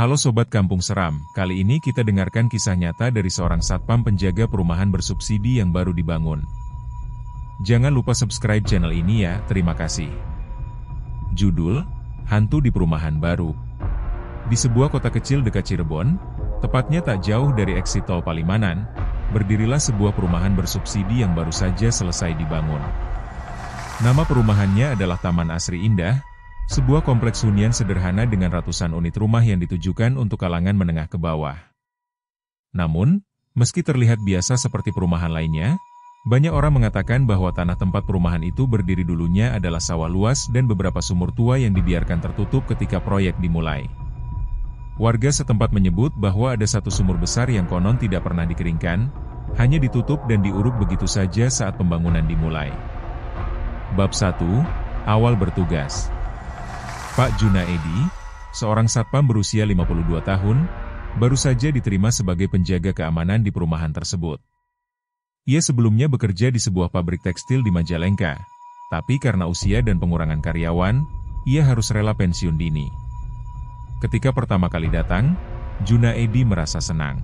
Halo Sobat Kampung Seram, kali ini kita dengarkan kisah nyata dari seorang satpam penjaga perumahan bersubsidi yang baru dibangun. Jangan lupa subscribe channel ini ya, terima kasih. Judul, Hantu di Perumahan Baru. Di sebuah kota kecil dekat Cirebon, tepatnya tak jauh dari eksit tol Palimanan, berdirilah sebuah perumahan bersubsidi yang baru saja selesai dibangun. Nama perumahannya adalah Taman Asri Indah, sebuah kompleks hunian sederhana dengan ratusan unit rumah yang ditujukan untuk kalangan menengah ke bawah. Namun, meski terlihat biasa seperti perumahan lainnya, banyak orang mengatakan bahwa tanah tempat perumahan itu berdiri dulunya adalah sawah luas dan beberapa sumur tua yang dibiarkan tertutup ketika proyek dimulai. Warga setempat menyebut bahwa ada satu sumur besar yang konon tidak pernah dikeringkan, hanya ditutup dan diuruk begitu saja saat pembangunan dimulai. Bab 1, Awal Bertugas. Pak Junaedi, seorang satpam berusia 52 tahun, baru saja diterima sebagai penjaga keamanan di perumahan tersebut. Ia sebelumnya bekerja di sebuah pabrik tekstil di Majalengka, tapi karena usia dan pengurangan karyawan, ia harus rela pensiun dini. Ketika pertama kali datang, Junaedi merasa senang.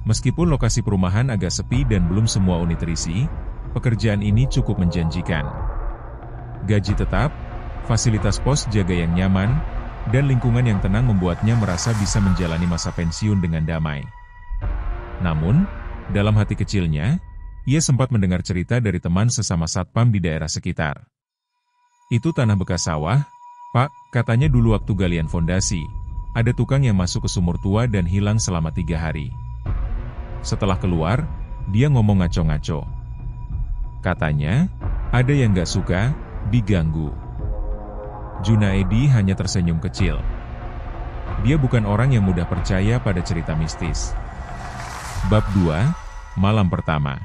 Meskipun lokasi perumahan agak sepi dan belum semua unit terisi, pekerjaan ini cukup menjanjikan. Gaji tetap, fasilitas pos jaga yang nyaman, dan lingkungan yang tenang membuatnya merasa bisa menjalani masa pensiun dengan damai. Namun, dalam hati kecilnya, ia sempat mendengar cerita dari teman sesama satpam di daerah sekitar. Itu tanah bekas sawah, Pak, katanya dulu waktu galian fondasi, ada tukang yang masuk ke sumur tua dan hilang selama 3 hari. Setelah keluar, dia ngomong ngaco-ngaco. Katanya, ada yang gak suka, diganggu. Junaedi hanya tersenyum kecil. Dia bukan orang yang mudah percaya pada cerita mistis. Bab 2, Malam Pertama.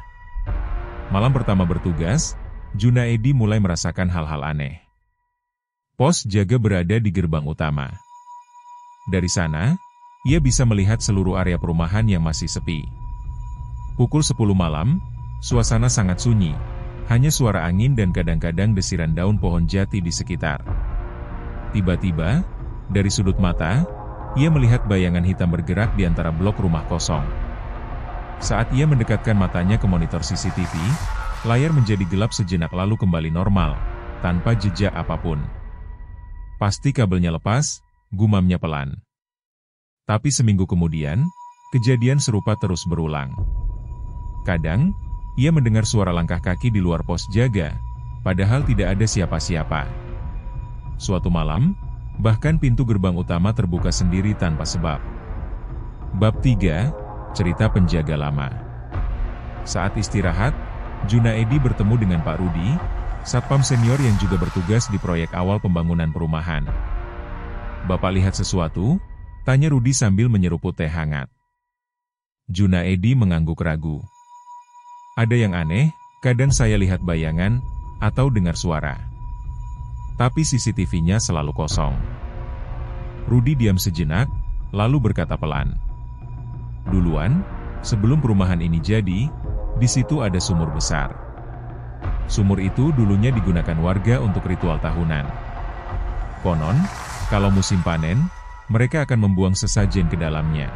Malam pertama bertugas, Junaedi mulai merasakan hal-hal aneh. Pos jaga berada di gerbang utama. Dari sana, ia bisa melihat seluruh area perumahan yang masih sepi. Pukul 10 malam, suasana sangat sunyi, hanya suara angin dan kadang-kadang desiran daun pohon jati di sekitar. Tiba-tiba, dari sudut mata, ia melihat bayangan hitam bergerak di antara blok rumah kosong. Saat ia mendekatkan matanya ke monitor CCTV, layar menjadi gelap sejenak lalu kembali normal, tanpa jejak apapun. Pasti kabelnya lepas, gumamnya pelan. Tapi seminggu kemudian, kejadian serupa terus berulang. Kadang, ia mendengar suara langkah kaki di luar pos jaga, padahal tidak ada siapa-siapa. Suatu malam, bahkan pintu gerbang utama terbuka sendiri tanpa sebab. Bab 3, Cerita Penjaga Lama. Saat istirahat, Junaedi bertemu dengan Pak Rudi, satpam senior yang juga bertugas di proyek awal pembangunan perumahan. Bapak lihat sesuatu? Tanya Rudi sambil menyeruput teh hangat. Junaedi mengangguk ragu. Ada yang aneh, kadang saya lihat bayangan, atau dengar suara. Tapi CCTV-nya selalu kosong. Rudi diam sejenak, lalu berkata pelan. Duluan, sebelum perumahan ini jadi, di situ ada sumur besar. Sumur itu dulunya digunakan warga untuk ritual tahunan. Konon, kalau musim panen, mereka akan membuang sesajen ke dalamnya.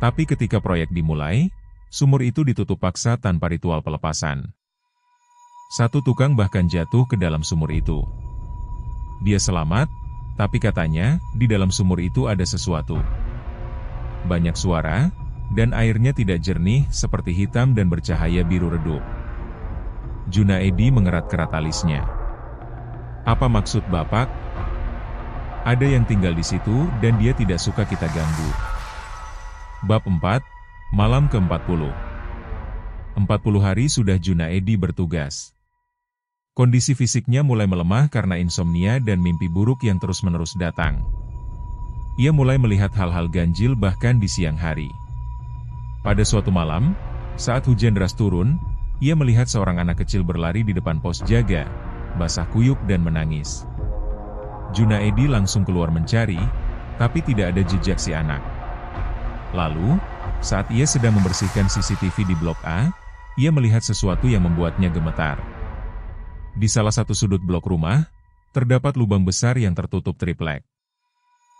Tapi ketika proyek dimulai, sumur itu ditutup paksa tanpa ritual pelepasan. Satu tukang bahkan jatuh ke dalam sumur itu. Dia selamat, tapi katanya, di dalam sumur itu ada sesuatu. Banyak suara, dan airnya tidak jernih, seperti hitam dan bercahaya biru redup. Junaedi mengerat-kerat alisnya. Apa maksud Bapak? Ada yang tinggal di situ, dan dia tidak suka kita ganggu. Bab 4, Malam ke-40. 40 hari sudah Junaedi bertugas. Kondisi fisiknya mulai melemah karena insomnia dan mimpi buruk yang terus-menerus datang. Ia mulai melihat hal-hal ganjil bahkan di siang hari. Pada suatu malam, saat hujan deras turun, ia melihat seorang anak kecil berlari di depan pos jaga, basah kuyup dan menangis. Junaedi langsung keluar mencari, tapi tidak ada jejak si anak. Lalu, saat ia sedang membersihkan CCTV di Blok A, ia melihat sesuatu yang membuatnya gemetar. Di salah satu sudut blok rumah, terdapat lubang besar yang tertutup triplek.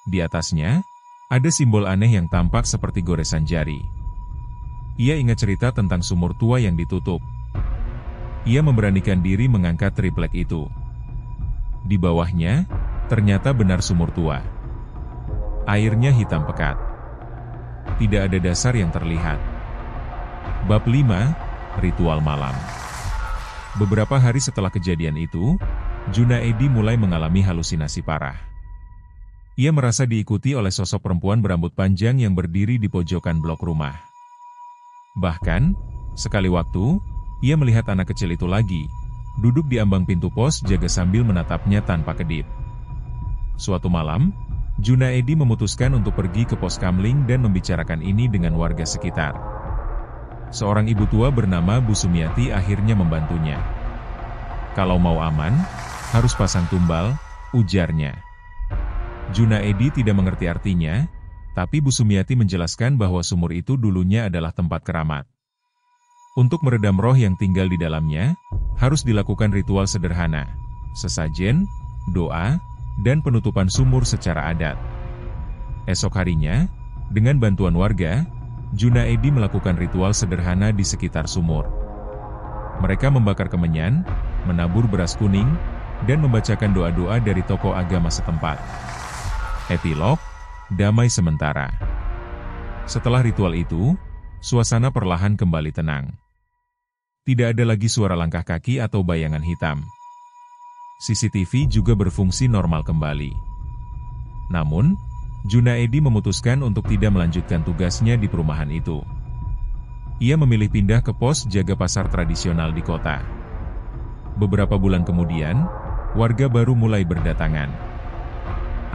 Di atasnya, Ada simbol aneh yang tampak seperti goresan jari. Ia ingat cerita tentang sumur tua yang ditutup. Ia memberanikan diri mengangkat triplek itu. Di bawahnya, ternyata benar sumur tua. Airnya hitam pekat. Tidak ada dasar yang terlihat. Bab 5, Ritual Malam. Beberapa hari setelah kejadian itu, Junaedi mulai mengalami halusinasi parah. Ia merasa diikuti oleh sosok perempuan berambut panjang yang berdiri di pojokan blok rumah. Bahkan, sekali waktu, ia melihat anak kecil itu lagi, duduk di ambang pintu pos jaga sambil menatapnya tanpa kedip. Suatu malam, Junaedi memutuskan untuk pergi ke pos kamling dan membicarakan ini dengan warga sekitar. Seorang ibu tua bernama Bu Sumiati akhirnya membantunya. Kalau mau aman, harus pasang tumbal, ujarnya. Junaedi tidak mengerti artinya, tapi Bu Sumiati menjelaskan bahwa sumur itu dulunya adalah tempat keramat. Untuk meredam roh yang tinggal di dalamnya, harus dilakukan ritual sederhana, sesajen, doa, dan penutupan sumur secara adat. Esok harinya, dengan bantuan warga, Junaedi melakukan ritual sederhana di sekitar sumur. Mereka membakar kemenyan, menabur beras kuning, dan membacakan doa-doa dari tokoh agama setempat. Epilog, damai sementara. Setelah ritual itu, suasana perlahan kembali tenang. Tidak ada lagi suara langkah kaki atau bayangan hitam. CCTV juga berfungsi normal kembali. Namun, Junaedi memutuskan untuk tidak melanjutkan tugasnya di perumahan itu. Ia memilih pindah ke pos jaga pasar tradisional di kota. Beberapa bulan kemudian, warga baru mulai berdatangan.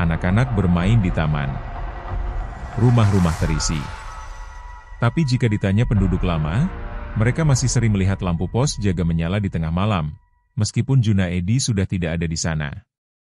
Anak-anak bermain di taman. Rumah-rumah terisi. Tapi jika ditanya penduduk lama, mereka masih sering melihat lampu pos jaga menyala di tengah malam, meskipun Junaedi sudah tidak ada di sana.